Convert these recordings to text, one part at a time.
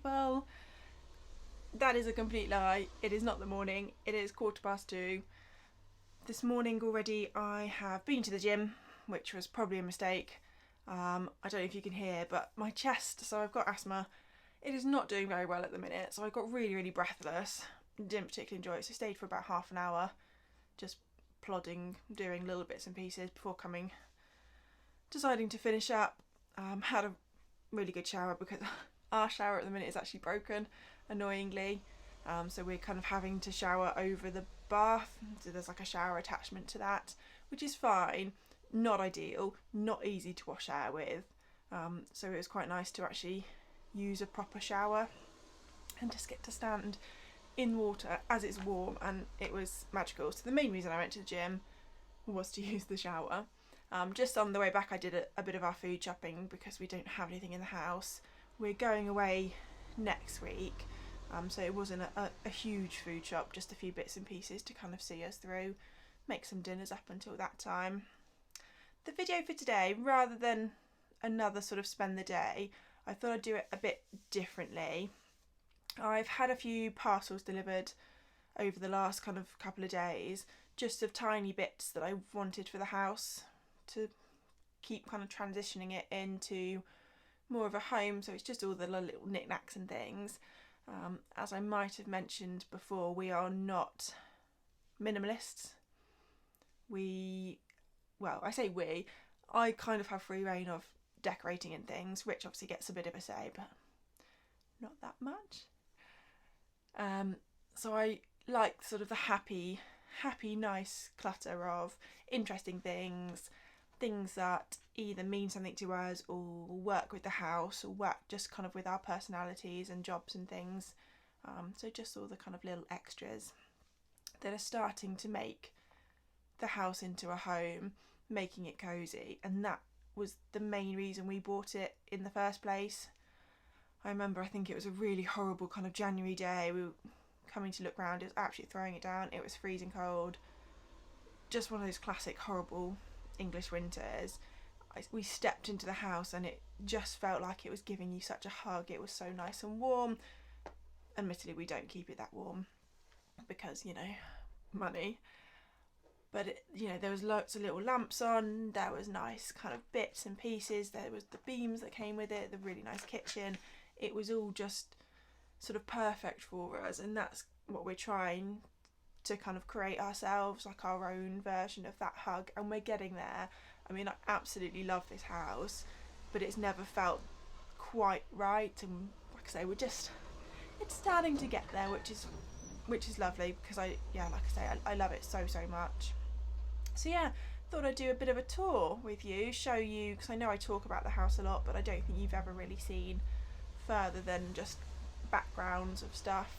Well, that is a complete lie. It is not the morning. It is 2:15. This morning already I have been to the gym, which was probably a mistake. I don't know if you can hear, but my chest, so I've got asthma, it is not doing very well at the minute. So I got really, really breathless. Didn't particularly enjoy it. So stayed for about half an hour, just plodding, doing little bits and pieces before deciding to finish up. Had a really good shower because our shower at the minute is actually broken, annoyingly. So we're kind of having to shower over the bath. So there's like a shower attachment to that, which is fine. Not ideal, not easy to wash out with. So it was quite nice to actually use a proper shower and just get to stand in water as it's warm, and it was magical. So the main reason I went to the gym was to use the shower. Just on the way back I did a bit of our food shopping because we don't have anything in the house. We're going away next week, so it wasn't a huge food shop, just a few bits and pieces to kind of see us through, make some dinners up until that time. The video for today, rather than another sort of spend the day, I thought I'd do it a bit differently. I've had a few parcels delivered over the last kind of couple of days, just of tiny bits that I wanted for the house to keep kind of transitioning it into more of a home. So it's just all the little knickknacks and things. As I might have mentioned before, we are not minimalists. I kind of have free reign of decorating and things. Rich obviously gets a bit of a say, but not that much. So I like sort of the happy, nice clutter of interesting things that either mean something to us or work with the house or work just kind of with our personalities and jobs and things. So just all the kind of little extras that are starting to make the house into a home, making it cosy, and that was the main reason we bought it in the first place. I remember, I think it was a really horrible kind of January day. We were coming to look round, it was absolutely throwing it down, it was freezing cold, just one of those classic horrible English winters. We stepped into the house and it just felt like it was giving you such a hug. It was so nice and warm. Admittedly, we don't keep it that warm because, money. But there was lots of little lamps on, there was nice kind of bits and pieces, there was the beams that came with it, the really nice kitchen. It was all just sort of perfect for us, and that's what we're trying to kind of create ourselves, like our own version of that hug, and we're getting there. I mean, I absolutely love this house, but it's never felt quite right, and like I say, it's starting to get there, which is lovely, because I love it so much. So yeah, thought I'd do a bit of a tour with you, show you, because I know I talk about the house a lot, but I don't think you've ever really seen further than just backgrounds of stuff.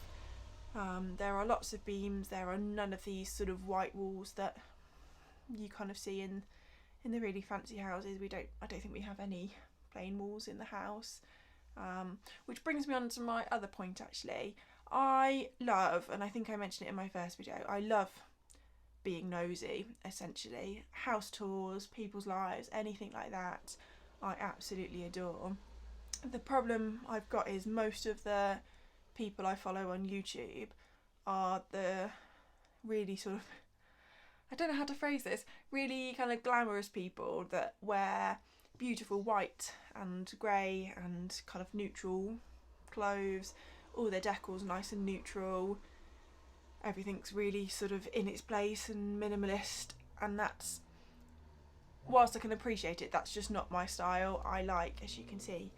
There are lots of beams, there are none of these sort of white walls that you kind of see in the really fancy houses. I don't think we have any plain walls in the house. Which brings me on to my other point actually. I love, and I think I mentioned it in my first video, I love being nosy, essentially. House tours, people's lives, anything like that, I absolutely adore. The problem I've got is most of the people I follow on YouTube are the really sort of, I don't know how to phrase this, really kind of glamorous people that wear beautiful white and grey and kind of neutral clothes. All their decor's nice and neutral. Everything's really sort of in its place and minimalist, and that's, whilst I can appreciate it, that's just not my style. I like, as you can see,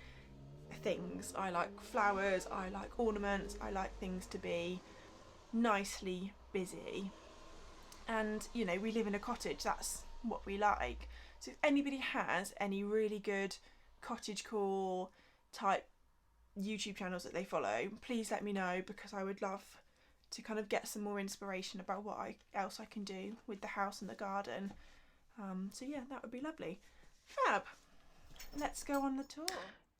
things. I like flowers, I like ornaments, I like things to be nicely busy. And we live in a cottage, that's what we like. So if anybody has any really good cottagecore type YouTube channels that they follow, please let me know, because I would love to kind of get some more inspiration about what else I can do with the house and the garden. So yeah, that would be lovely. Fab. Let's go on the tour.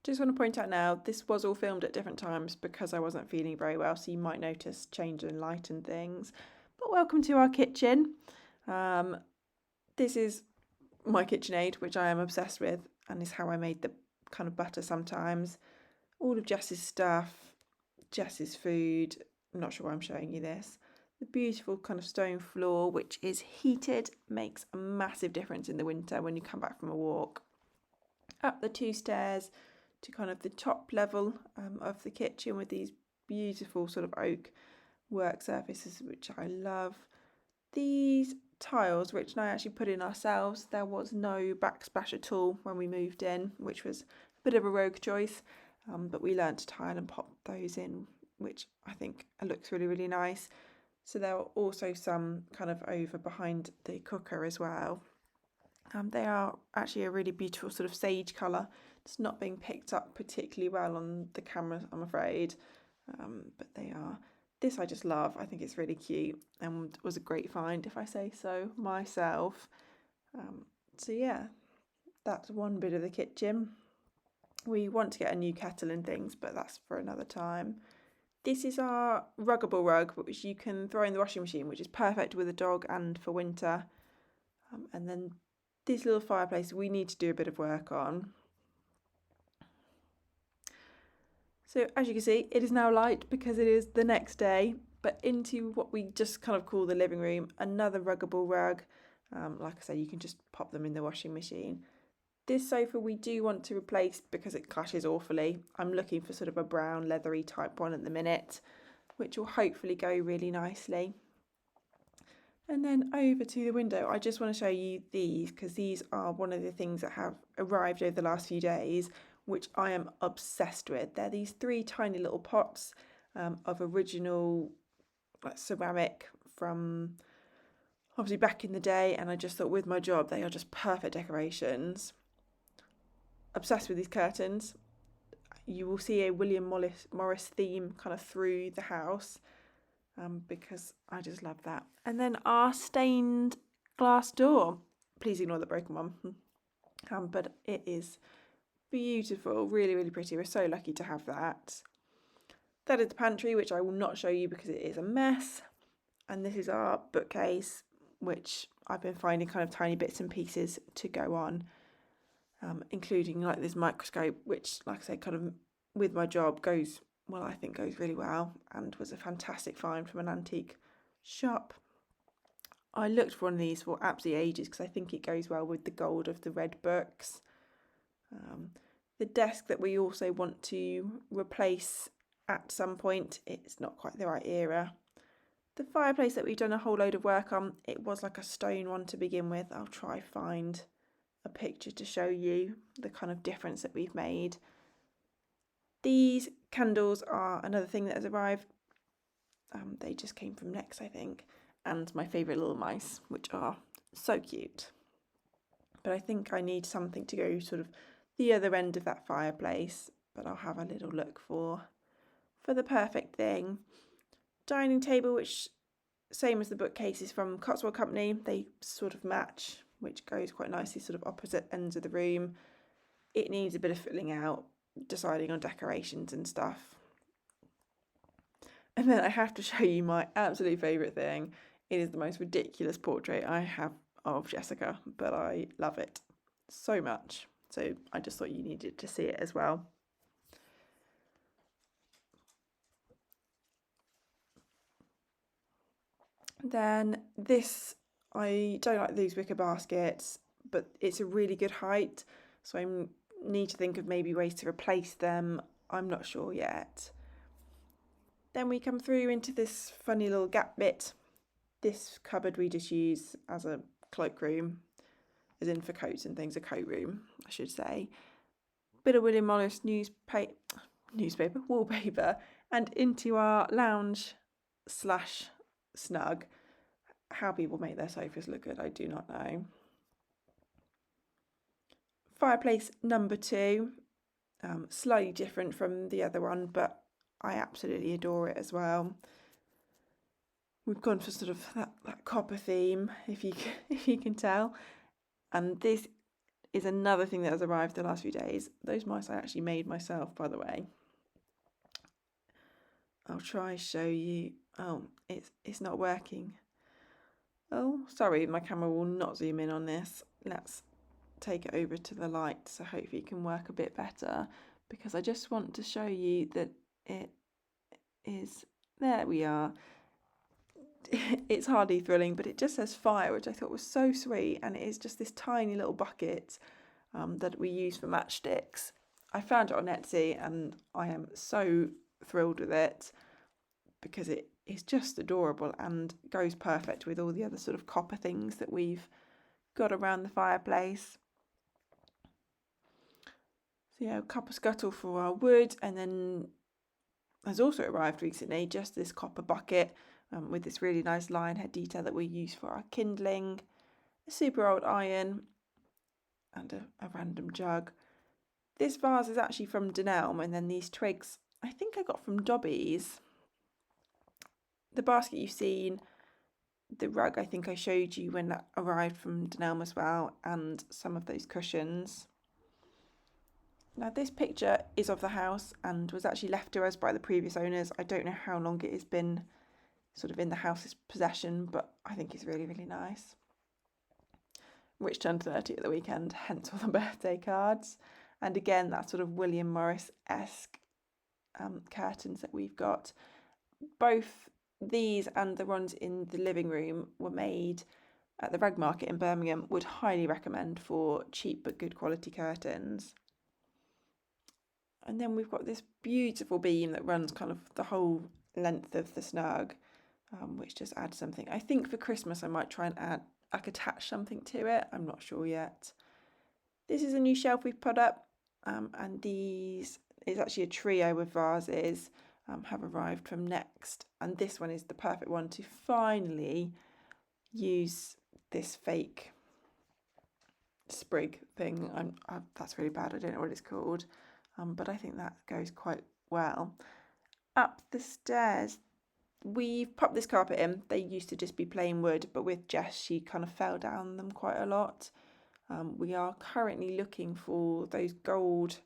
Just want to point out now, this was all filmed at different times because I wasn't feeling very well, so you might notice change in light and things. But welcome to our kitchen. This is my KitchenAid, which I am obsessed with, and is how I made the kind of butter sometimes. All of Jess's stuff, Jess's food. I'm not sure why I'm showing you this. The beautiful kind of stone floor, which is heated, makes a massive difference in the winter when you come back from a walk. Up the 2 stairs to kind of the top level of the kitchen with these beautiful sort of oak work surfaces, which I love. These tiles, which I actually put in ourselves, there was no backsplash at all when we moved in, which was a bit of a rogue choice, but we learned to tile and pop those in, which I think looks really, really nice. So there are also some kind of over behind the cooker as well. They are actually a really beautiful sort of sage colour. It's not being picked up particularly well on the camera, I'm afraid, but they are. This I just love. I think it's really cute and was a great find, if I say so myself. So yeah, that's one bit of the kitchen. We want to get a new kettle and things, but that's for another time. This is our ruggable rug, which you can throw in the washing machine, which is perfect with a dog and for winter. And then this little fireplace we need to do a bit of work on. So as you can see, it is now light because it is the next day, but into what we just kind of call the living room, another ruggable rug. Like I said, you can just pop them in the washing machine. This sofa we do want to replace because it clashes awfully. I'm looking for sort of a brown leathery type one at the minute, which will hopefully go really nicely. And then over to the window, I just want to show you these because these are one of the things that have arrived over the last few days, which I am obsessed with. They're these 3 tiny little pots of original ceramic from obviously back in the day, and I just thought with my job they are just perfect decorations. Obsessed with these curtains. You will see a William Morris theme kind of through the house because I just love that. And then our stained glass door. Please ignore the broken one. But it is beautiful, really, really pretty. We're so lucky to have that. That is the pantry, which I will not show you because it is a mess. And this is our bookcase, which I've been finding kind of tiny bits and pieces to go on, including like this microscope, which, like I said, kind of with my job goes really well and was a fantastic find from an antique shop. I looked for one of these for absolutely ages because I think it goes well with the gold of the red books. The desk that we also want to replace at some point, it's not quite the right era. The fireplace that we've done a whole load of work on, it was like a stone one to begin with. I'll try find a picture to show you the kind of difference that we've made. These candles are another thing that has arrived. They just came from Next, I think, and my favourite little mice, which are so cute. But I think I need something to go sort of the other end of that fireplace, but I'll have a little look for the perfect thing. Dining table, which same as the bookcases from Cotswold Company, they sort of match, which goes quite nicely sort of opposite ends of the room. It needs a bit of filling out, deciding on decorations and stuff. And then I have to show you my absolute favourite thing. It is the most ridiculous portrait I have of Jessica, but I love it so much. So I just thought you needed to see it as well. Then this, I don't like these wicker baskets, but it's a really good height. So I need to think of maybe ways to replace them. I'm not sure yet. Then we come through into this funny little gap bit. This cupboard we just use as a cloakroom, as in for coats and things, a coat room, I should say. Bit of William Morris newspaper, wallpaper, and into our lounge / snug. How people make their sofas look good, I do not know. Fireplace number 2, slightly different from the other one, but I absolutely adore it as well. We've gone for sort of that copper theme, if you can tell. And this is another thing that has arrived the last few days. Those mice I actually made myself, by the way. I'll try show you. Oh, it's not working. Oh, sorry, my camera will not zoom in on this. Let's take it over to the light so hopefully it can work a bit better, because I just want to show you that it is, there we are. It's hardly thrilling, but it just says fire, which I thought was so sweet, and it is just this tiny little bucket that we use for matchsticks. I found it on Etsy and I am so thrilled with it because it is just adorable and goes perfect with all the other sort of copper things that we've got around the fireplace. So yeah, a copper scuttle for our wood, and then has also arrived recently just this copper bucket with this really nice lion head detail that we use for our kindling, a super old iron, and a random jug. This vase is actually from Denelm, and then these twigs I think I got from Dobby's. The basket you've seen, the rug I think I showed you when that arrived from Denelm as well, and some of those cushions. Now this picture is of the house and was actually left to us by the previous owners. I don't know how long it has been sort of in the house's possession, but I think it's really, really nice. Rich turned 30 at the weekend, hence all the birthday cards. And again, that sort of William Morris-esque curtains that we've got. Both these and the ones in the living room were made at the rug market in Birmingham. Would highly recommend for cheap but good quality curtains. And then we've got this beautiful beam that runs kind of the whole length of the snug, which just adds something. I think for Christmas I might try and attach something to it. I'm not sure yet. This is a new shelf we've put up, and these is actually a trio of vases have arrived from Next, and this one is the perfect one to finally use this fake sprig thing. That's really bad, I don't know what it's called, but I think that goes quite well. Up the stairs, we've popped this carpet in. They used to just be plain wood, but with Jess, she kind of fell down them quite a lot. We are currently looking for those gold,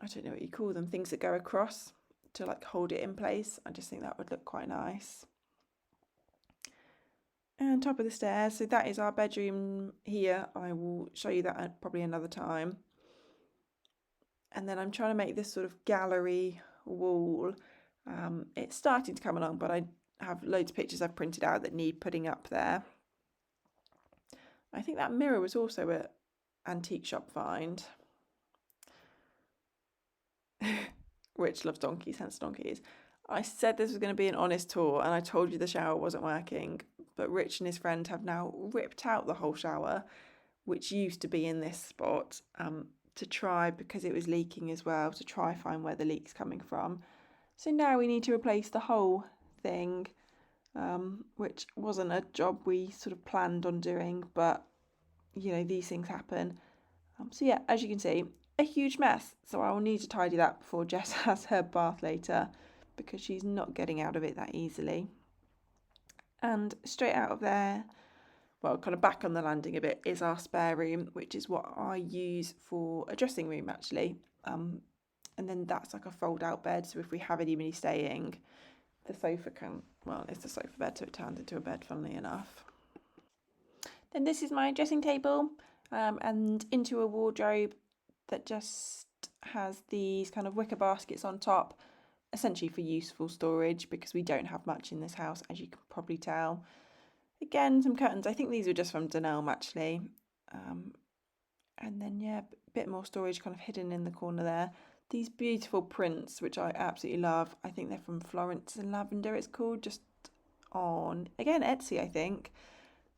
I don't know what you call them, things that go across to like hold it in place. I just think that would look quite nice. And top of the stairs, so that is our bedroom here. I will show you that probably another time. And then I'm trying to make this sort of gallery wall. It's starting to come along, but I have loads of pictures I've printed out that need putting up there. I think that mirror was also an antique shop find. Rich loves donkeys, hence donkeys. I said this was going to be an honest tour, and I told you the shower wasn't working, but Rich and his friend have now ripped out the whole shower, which used to be in this spot, to try, because it was leaking as well, to try find where the leak's coming from. So now we need to replace the whole thing, which wasn't a job we sort of planned on doing, but you know, these things happen. So yeah, as you can see, a huge mess. So I will need to tidy that before Jess has her bath later, because she's not getting out of it that easily. And straight out of there, well, kind of back on the landing a bit, is our spare room, which is what I use for a dressing room actually. And then that's like a fold out bed, so if we have anybody staying, the sofa can, well, it's a sofa bed, so it turns into a bed, funnily enough. Then this is my dressing table, and into a wardrobe that just has these kind of wicker baskets on top, essentially for useful storage, because we don't have much in this house, as you can probably tell. Again, some curtains. I think these were just from Denelm actually. And then yeah, a bit more storage kind of hidden in the corner there. These beautiful prints, which I absolutely love. I think they're from Florence and Lavender, it's called, just on, again, Etsy, I think.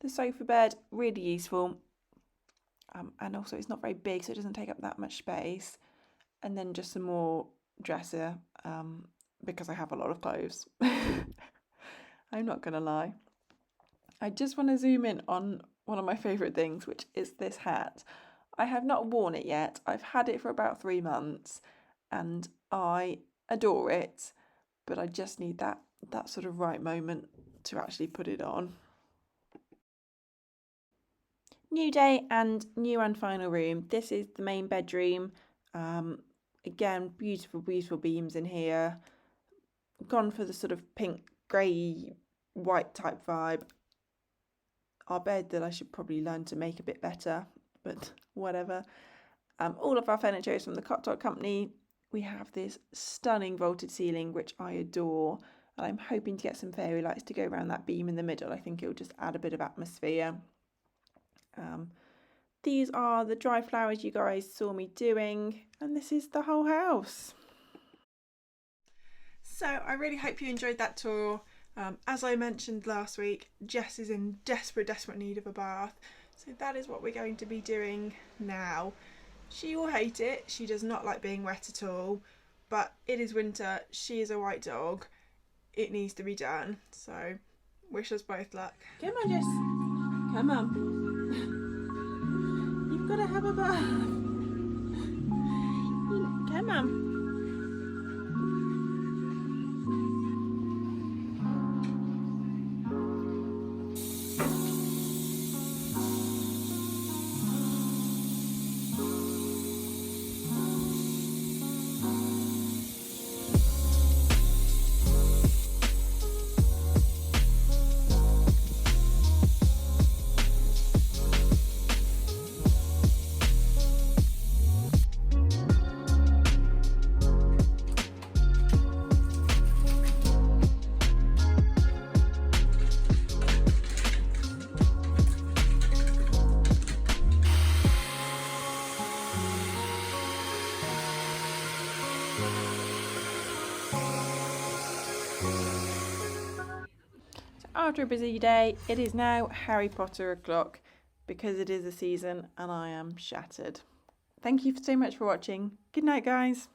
The sofa bed, really useful. And also it's not very big, so it doesn't take up that much space. And then just some more dresser, because I have a lot of clothes. I'm not going to lie. I just want to zoom in on one of my favourite things, which is this hat. I have not worn it yet. I've had it for about 3 months and I adore it, but I just need that sort of right moment to actually put it on. New day and new and final room. This is the main bedroom. Again, beautiful, beautiful beams in here. Gone for the sort of pink, grey, white type vibe. Our bed that I should probably learn to make a bit better, but whatever. All of our furniture is from the Cottage company. we have this stunning vaulted ceiling, which I adore. And I'm hoping to get some fairy lights to go around that beam in the middle. I think it'll just add a bit of atmosphere. These are the dry flowers you guys saw me doing, and this is the whole house. So I really hope you enjoyed that tour. As I mentioned last week, Jess is in desperate need of a bath. So that is what we're going to be doing now. She will hate it. She does not like being wet at all. But it is winter. She is a white dog. It needs to be done. So wish us both luck. Come on, Jess. Come on. You've got to have a bath. Come on. After a busy day, it is now Harry Potter o'clock because it is the season and I am shattered. Thank you so much for watching. Good night, guys.